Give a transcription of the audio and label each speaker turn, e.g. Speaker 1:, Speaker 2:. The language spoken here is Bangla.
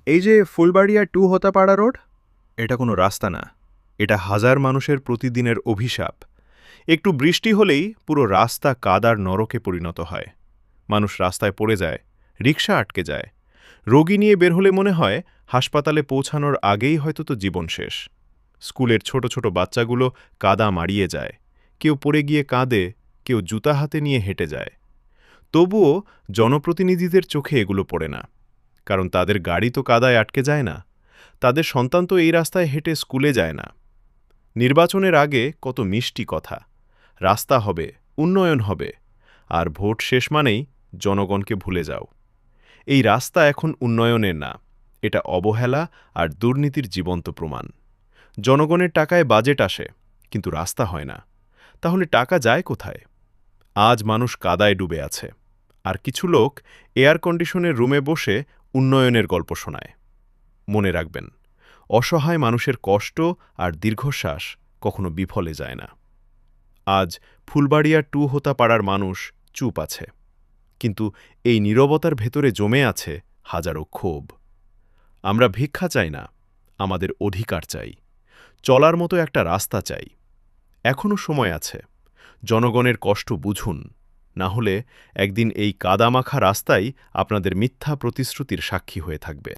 Speaker 1: এই যে ফুলবাড়িয়া টু হোতাপাড়া রোড, এটা কোনো রাস্তা না, এটা হাজার মানুষের প্রতিদিনের অভিশাপ। একটু বৃষ্টি হলেই পুরো রাস্তা কাদার নরকে পরিণত হয়। মানুষ রাস্তায় পড়ে যায়, রিকশা আটকে যায়, রোগী নিয়ে বের হলে মনে হয় হাসপাতালে পৌঁছানোর আগেই হয়তো তো জীবন শেষ। স্কুলের ছোট ছোট বাচ্চাগুলো কাদা মাড়িয়ে যায়, কেউ পড়ে গিয়ে কাঁদে, কেউ জুতা হাতে নিয়ে হেঁটে যায়। তবুও জনপ্রতিনিধিদের চোখে এগুলো পড়ে না, কারণ তাদের গাড়ি তো কাদায় আটকে যায় না, তাদের সন্তান তো এই রাস্তায় হেঁটে স্কুলে যায় না। নির্বাচনের আগে কত মিষ্টি কথা, রাস্তা হবে, উন্নয়ন হবে, আর ভোট শেষ মানেই জনগণকে ভুলে যাও। এই রাস্তা এখন উন্নয়নের না, এটা অবহেলা আর দুর্নীতির জীবন্ত প্রমাণ। জনগণের টাকায় বাজেট আসে, কিন্তু রাস্তা হয় না। তাহলে টাকা যায় কোথায়? আজ মানুষ কাদায় ডুবে আছে, আর কিছু লোক এয়ার কন্ডিশনের রুমে বসে উন্নয়নের গল্প শোনায়। মনে রাখবেন, অসহায় মানুষের কষ্ট আর দীর্ঘশ্বাস কখনো বিফলে যায় না। আজ ফুলবাড়িয়া টু হোতাপাড়ার মানুষ চুপ আছে, কিন্তু এই নীরবতার ভেতরে জমে আছে হাজারো ক্ষোভ। আমরা ভিক্ষা চাই না, আমাদের অধিকার চাই, চলার মতো একটা রাস্তা চাই। এখনও সময় আছে, জনগণের কষ্ট বুঝুন, না হলে একদিন এই কাদামাখা রাস্তাই আপনাদের মিথ্যা প্রতিশ্রুতির সাক্ষী হয়ে থাকবে।